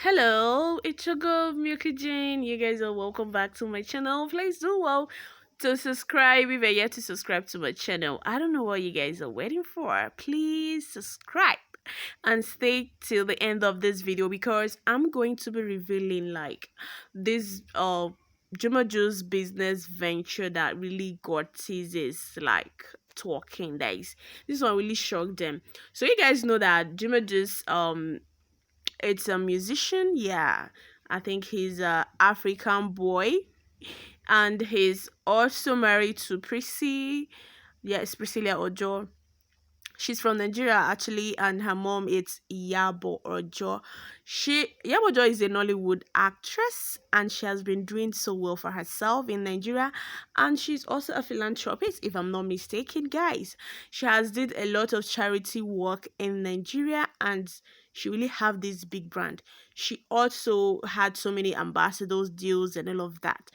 Hello, it's your girl Milky Jane. You guys are welcome back to my channel. Please do well to subscribe if you're yet to subscribe to my channel. I don't know what you guys are waiting for. Please subscribe and stay till the end of this video because I'm going to be revealing like this Juma Jux'S business venture that really got teases like talking guys. This one really shocked them. So you guys know that Juma Jux'S it's a musician, yeah. I think he's a African boy, and he's also married to Priscy. Yes, Priscillaojo. She's from Nigeria actually, and her mom is iyaboojo. Iyaboojo is a Nollywood actress, and she has been doing so well for herself in Nigeria, and she's also a philanthropist, if I'm not mistaken, guys. She has did a lot of charity work in Nigeria, and she really have this big brand. She also had so many ambassadors deals and all of that.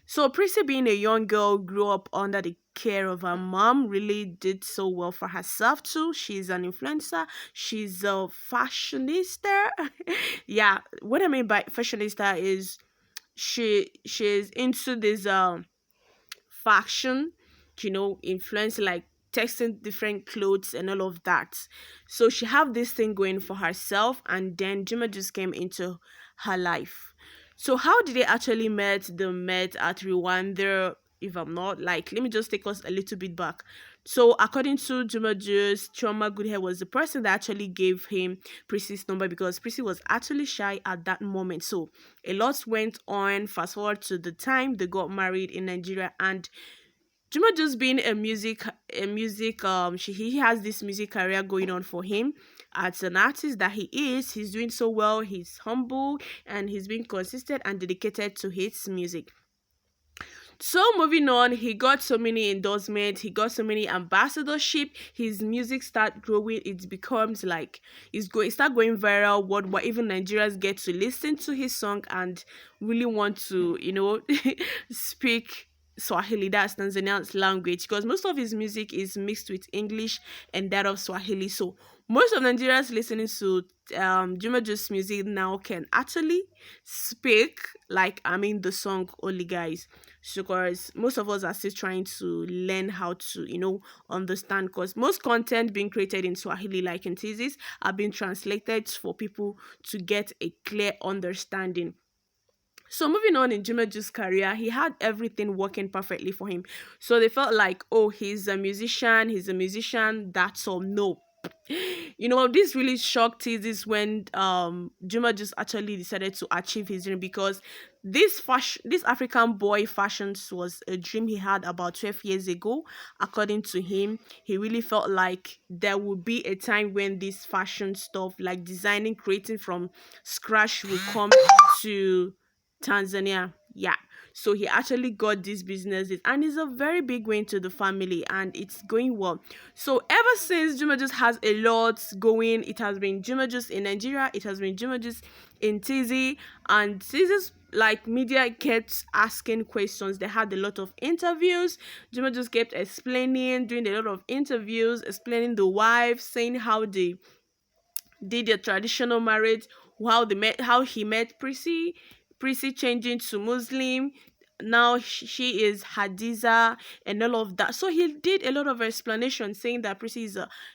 So Prissy, being a young girl, grew up under the care of her mom, really did so well for herself too. She's an influencer. She's a fashionista. Yeah, what I mean by fashionista is she's into this fashion, influence like testing different clothes and all of that. So she have this thing going for herself, and then Juma just came into her life. So how did they actually met? They met at Rwanda. If I'm not like, let me just take us a little bit back. So according to Juma Jux'S, Chioma Goodhair was the person that actually gave him Prissy's number because Prissy was actually shy at that moment. So a lot went on. Fast forward to the time they got married in Nigeria, and Juma just being he has this music career going on for him as an artist that he is. He's doing so well. He's humble and he's been consistent and dedicated to his music. So moving on, he got so many endorsements, he got so many ambassadorship, his music start growing, it becomes like it start going viral worldwide. Even Nigerians get to listen to his song and really want to, speak Swahili, that's Tanzanian's language, because most of his music is mixed with English and that of Swahili. So most of Nigerians listening to Juma Jux'S music now can actually speak like the song only, guys. So because most of us are still trying to learn how to understand, because most content being created in Swahili like in thesis are being translated for people to get a clear understanding. So moving on in Juma Jux'S career, he had everything working perfectly for him. So they felt like, oh, he's a musician, that's all. No. This really shocked this when Juma just actually decided to achieve his dream, because this African boy fashions was a dream he had about 12 years ago. According to him, he really felt like there would be a time when this fashion stuff like designing, creating from scratch will come to Tanzania. Yeah. So he actually got this business and it's a very big win to the family and it's going well. So ever since, Juma Jux'S has a lot going. It has been Juma Jux'S in Nigeria, it has been Juma Jux'S in TZ, and TZ's like media kept asking questions. They had a lot of interviews. Juma Jux'S kept explaining, doing a lot of interviews, explaining the wife, saying how they did their traditional marriage, how he met Prissy changing to Muslim. Now she is Hadiza and all of that. So he did a lot of explanation saying that Prissy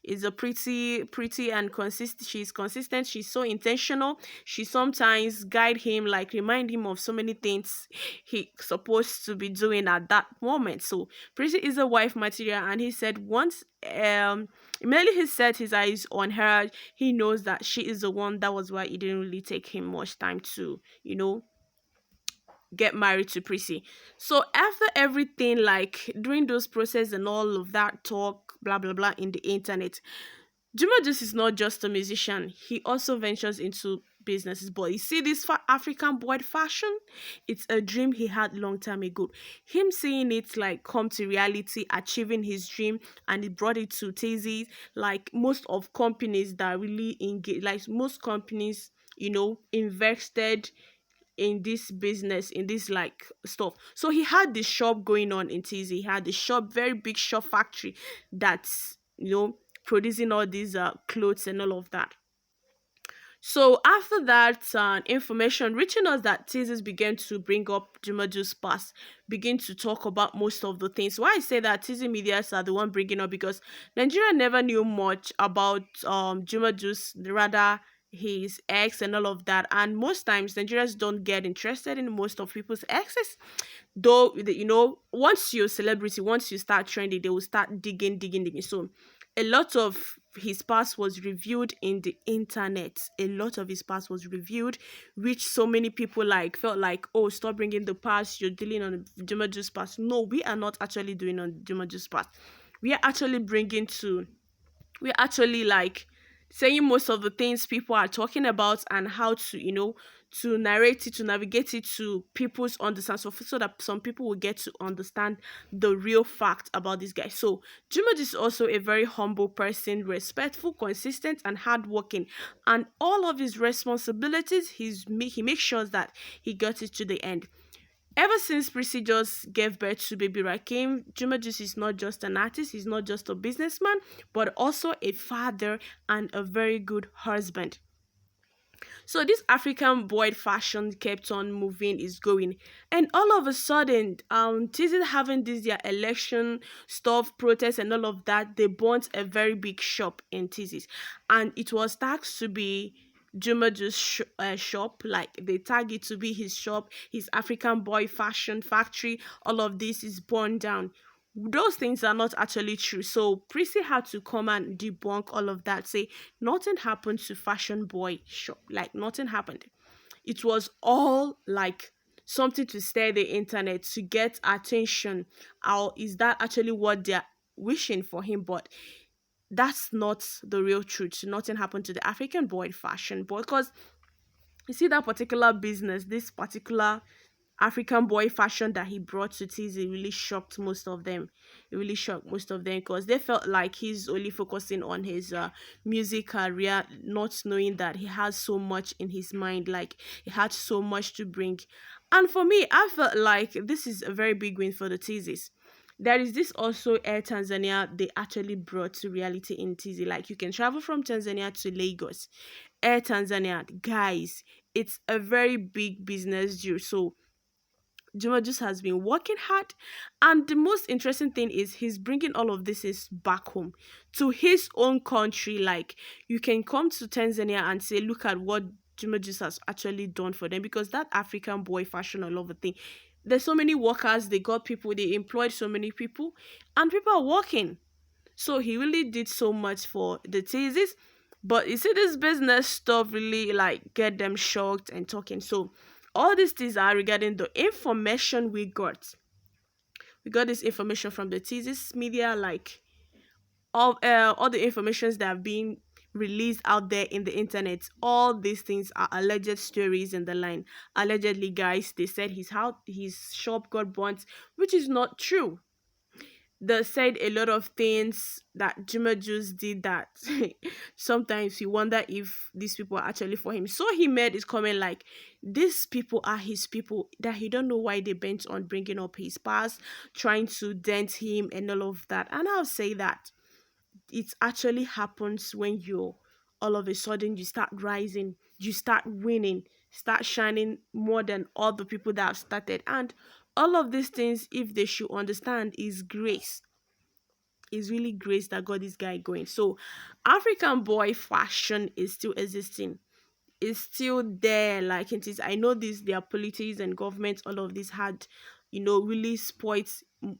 is a pretty and consistent. She's consistent. She's so intentional. She sometimes guide him, like remind him of so many things he supposed to be doing at that moment. So Prissy is a wife material, and he said once immediately he set his eyes on her, he knows that she is the one. That was why it didn't really take him much time to get married to Prissy. So after everything, like during those process and all of that talk, blah blah blah in the internet, Juma Jux'S is not just a musician. He also ventures into businesses. But you see this African boy fashion, it's a dream he had long time ago. Him seeing it like come to reality, achieving his dream, and he brought it to Tazy. Like most of companies that really engage, like most companies, invested in this business, in this like stuff. So he had this shop going on in TZ. He had the shop, very big shop factory that's producing all these clothes and all of that. So after that information reaching us that teasers began to bring up Juma Jux'S past, begin to talk about most of the things. Why I say that teasing medias are the one bringing up, because Nigeria never knew much about Juma Jux'S, rather his ex and all of that. And most times Nigerians don't get interested in most of people's exes, though once you're a celebrity, once you start trending, they will start digging. So a lot of his past was reviewed in the internet. A lot of his past was reviewed, which so many people like felt like, oh, stop bringing the past, you're dealing on Juma Jux'S past. No, we are not actually doing on Juma Jux'S past. We are actually bringing to we're actually like saying most of the things people are talking about, and how to to narrate it, to navigate it to people's understand, so that some people will get to understand the real fact about this guy. So Juma is also a very humble person, respectful, consistent, and hardworking, and all of his responsibilities he makes sure that he got it to the end. Ever since Priscilla just gave birth to baby Rakim, Juma Juice is not just an artist, he's not just a businessman, but also a father and a very good husband. So this African boy fashion kept on moving, is going, and all of a sudden, Tizi having this their election stuff, protests, and all of that, they bought a very big shop in Tizi's, and it was taxed to be Juma Juice shop, like they tag it to be his shop, his African boy fashion factory. All of this is burned down. Those things are not actually true. So Prissy had to come and debunk all of that, say nothing happened to Fashion Boy shop, like nothing happened. It was all like something to stir the internet, to get attention. Or is that actually what they're wishing for him? But that's not the real truth. Nothing happened to the African boy fashion boy, because you see that particular business, this particular African boy fashion that he brought to Tizzy really shocked most of them. It really shocked most of them, because they felt like he's only focusing on his music career, not knowing that he has so much in his mind, like he had so much to bring. And for me, I felt like this is a very big win for the Tizzies. There is this also Air Tanzania they actually brought to reality in Tizzy. Like you can travel from Tanzania to Lagos. Air Tanzania, guys, it's a very big business deal. So Juma just has been working hard, and the most interesting thing is he's bringing all of this is back home to his own country. Like you can come to Tanzania and say, look at what Juma just has actually done for them, because that African boy fashion all over thing. There's so many workers, they got people, they employed so many people, and people are working. So he really did so much for the thesis. But you see, this business stuff really like get them shocked and talking. So all these things are regarding the information we got. We got this information from the thesis media, like all the informations that have been released out there in the internet. All these things are alleged stories in the line. Allegedly, guys, they said his shop got burnt, which is not true. They said a lot of things that Juma Juice did that sometimes you wonder if these people are actually for him. So he made his comment like, these people are his people, that he don't know why they bent on bringing up his past, trying to dent him and all of that. And I'll say that it actually happens when you all of a sudden you start rising, you start winning, start shining more than all the people that have started. And all of these things, if they should understand, is grace. Is really grace that got this guy going. So African boy fashion is still existing, is still there. Like it is, I know this, their politics and government, all of this had really spoiled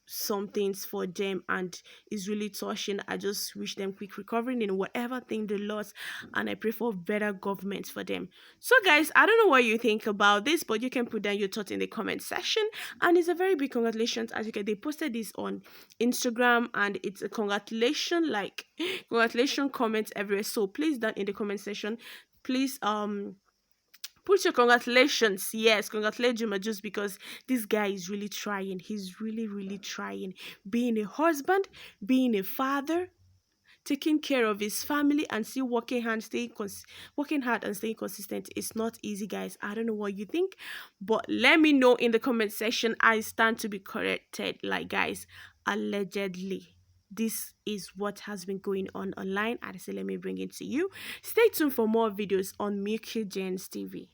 some things for them, and it's really touching. I just wish them quick recovery in whatever thing they lost, and I pray for better government for them. So guys, I don't know what you think about this, but you can put down your thoughts in the comment section. And it's a very big congratulations. As you can, they posted this on Instagram, and it's a congratulation, like congratulation comments everywhere. So please down in the comment section, please put your congratulations. Yes, congratulate Juma Juice, because this guy is really trying. He's really trying. Being a husband, being a father, taking care of his family, and still working hard, working hard and staying consistent. It's not easy, guys. I don't know what you think, but let me know in the comment section. I stand to be corrected. Like, guys, allegedly. this is what has been going on online. I say let me bring it to you. Stay tuned for more videos on Mercyjohn's TV.